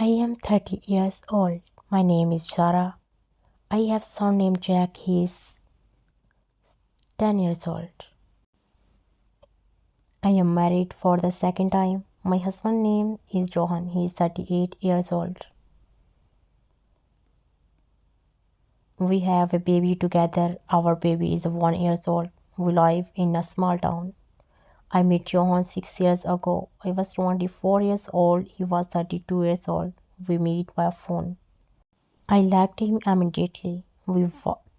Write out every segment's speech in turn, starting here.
I am 30 years old. My name is Zara. I have son named Jack. He is 10 years old. I am married for the second time. My husband's name is Johan. He is 38 years old. We have a baby together. Our baby is 1 year old. We live in a small town. I met Johan 6 years ago. I was 24 years old. He was 32 years old. We met by phone. I liked him immediately. We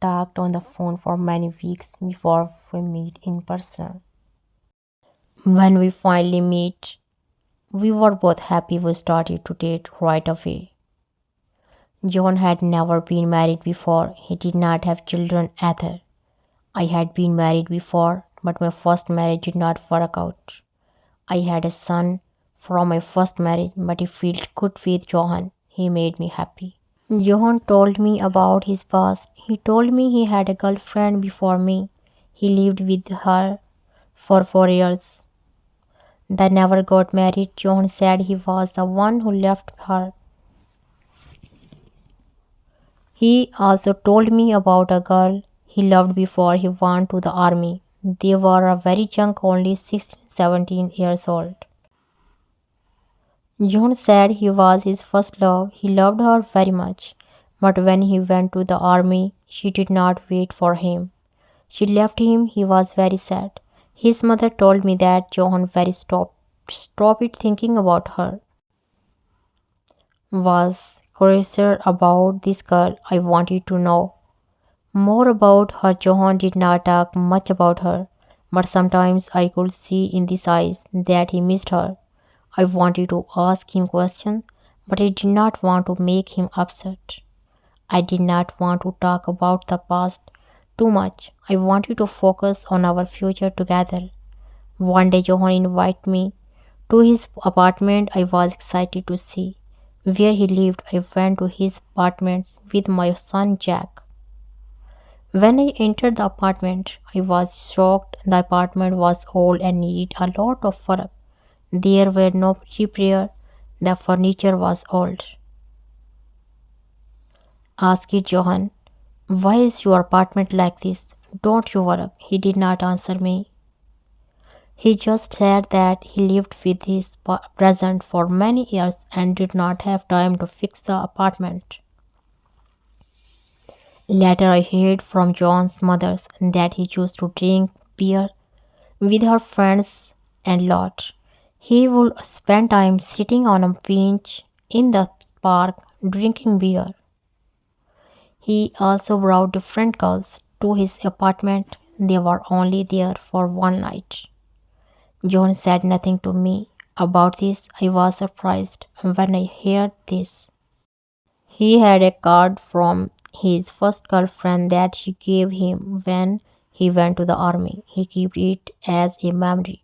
talked on the phone for many weeks before we meet in person. When we finally meet, we were both happy. We started to date right away. John had never been married before. He did not have children either. I had been married before, but my first marriage did not work out. I had a son from my first marriage, but it felt good with Johan. He made me happy. Johan told me about his past. He told me he had a girlfriend before me. He lived with her for 4 years. They never got married. Johan said he was the one who left her. He also told me about a girl he loved before he went to the army. They were a very young, only 16, 17 years old. John said he was his first love. He loved her very much. But when he went to the army, she did not wait for him. She left him. He was very sad. His mother told me that Johan very stopped thinking about her. Was curious about this girl. I wanted to know more about her. Johan did not talk much about her, but sometimes I could see in his eyes that he missed her. I wanted to ask him questions, but I did not want to make him upset. I did not want to talk about the past too much. I wanted to focus on our future together. One day Johan invited me to his apartment. I was excited to see where he lived. I went to his apartment with my son Jack. When I entered the apartment, I was shocked. The apartment was old and needed a lot of work. There were no repair. The furniture was old. Asked Johan, "Why is your apartment like this? Don't you work?" He did not answer me. He just said that he lived with his present for many years and did not have time to fix the apartment. Later, I heard from John's mother that he used to drink beer with her friends and lot. He would spend time sitting on a bench in the park drinking beer. He also brought different girls to his apartment. They were only there for one night. John said nothing to me about this. I was surprised when I heard this. He had a card from his first girlfriend that she gave him when he went to the army. He kept it as a memory.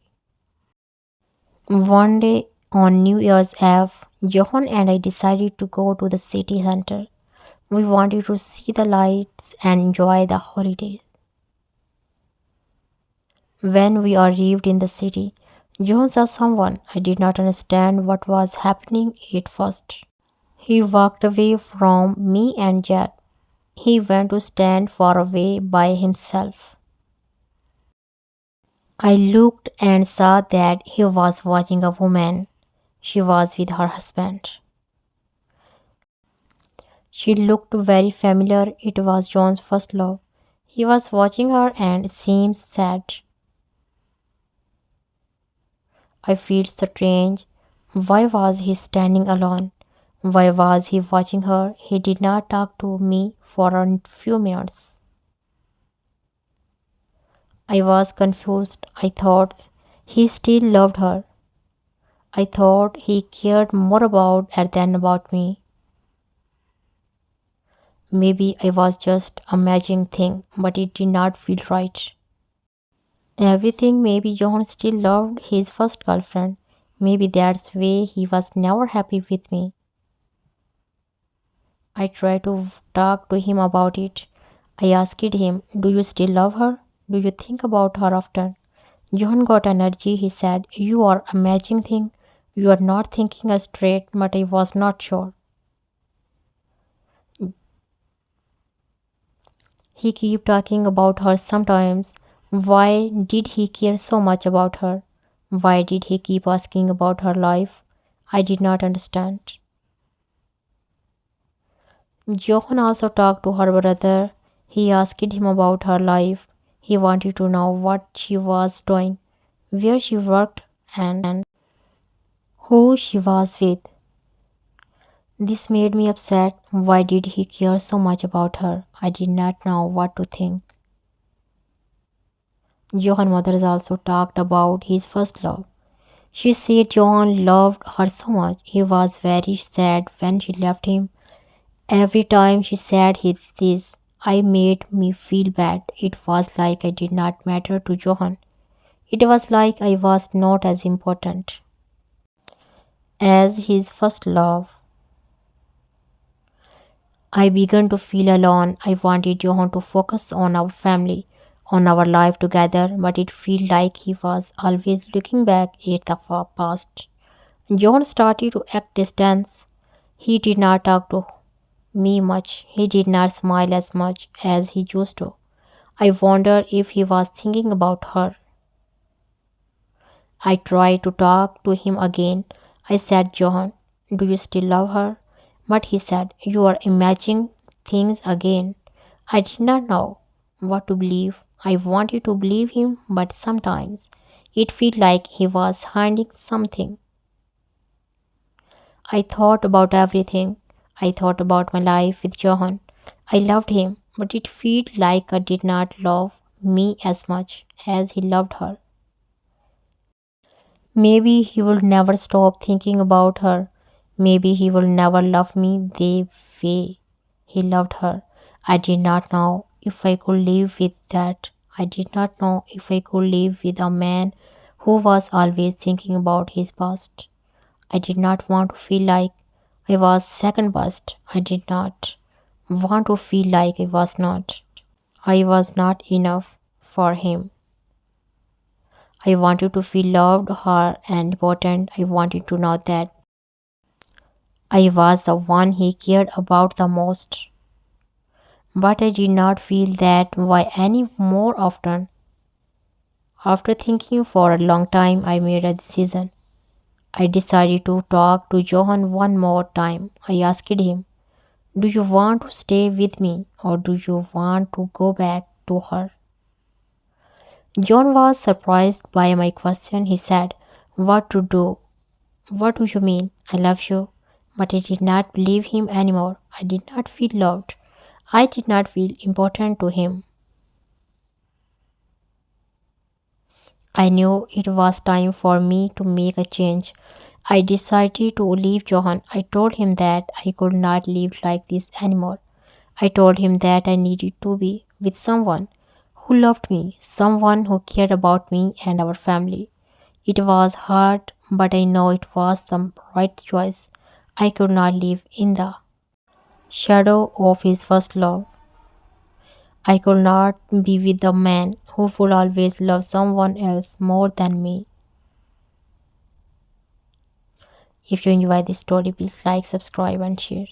One day on New Year's Eve, Johan and I decided to go to the city center. We wanted to see the lights and enjoy the holidays. When we arrived in the city, John saw someone. I did not understand what was happening at first. He walked away from me and Jack. He went to stand far away by himself. I looked and saw that he was watching a woman. She was with her husband. She looked very familiar. It was John's first love. He was watching her and seemed sad. I felt strange. Why was he standing alone? Why was he watching her? He did not talk to me for a few minutes. I was confused. I thought he still loved her. I thought he cared more about her than about me. Maybe I was just imagining things, but it did not feel right. Everything. Maybe John still loved his first girlfriend. Maybe that's why he was never happy with me. I tried to talk to him about it. I asked him, "Do you still love her? Do you think about her often?" John got energy. He said, "You are amazing thing. You are not thinking straight, but I was not sure. He kept talking about her sometimes. Why did he care so much about her? Why did he keep asking about her life? I did not understand. Johan also talked to her brother. He asked him about her life. He wanted to know what she was doing, where she worked, and who she was with. This made me upset. Why did he care so much about her? I did not know what to think. Johan's mother also talked about his first love. She said Johan loved her so much. He was very sad when she left him. Every time she said this, I made me feel bad. It was like I did not matter to Johan. It was like I was not as important as his first love. I began to feel alone. I wanted Johan to focus on our family, on our life together, but it felt like he was always looking back at the past. John started to act distant. He did not talk to me much. He did not smile as much as he used to. I wondered if he was thinking about her. I tried to talk to him again. I said, John, do you still love her? But he said, you are imagining things again. I did not know what to believe. I wanted to believe him, but sometimes it felt like he was hiding something. I thought about everything. I thought about my life with Johan. I loved him, but it felt like I did not love me as much as he loved her. Maybe he will never stop thinking about her. Maybe he will never love me the way he loved her. I did not know if I could live with that. I did not know if I could live with a man who was always thinking about his past. I did not want to feel like I was second best. I did not want to feel like I was not. I was not enough for him. I wanted to feel loved, her, and important. I wanted to know that I was the one he cared about the most. But I did not feel that way any more often. After thinking for a long time, I made a decision. I decided to talk to Johan one more time. I asked him, do you want to stay with me or do you want to go back to her? John was surprised by my question. He said, what to do? What do you mean? I love you. But I did not believe him anymore. I did not feel loved. I did not feel important to him. I knew it was time for me to make a change. I decided to leave Johan. I told him that I could not live like this anymore. I told him that I needed to be with someone who loved me, someone who cared about me and our family. It was hard, but I know it was the right choice. I could not live in the shadow of his first love. I could not be with a man who would always love someone else more than me. If you enjoy this story, please like, subscribe, and share.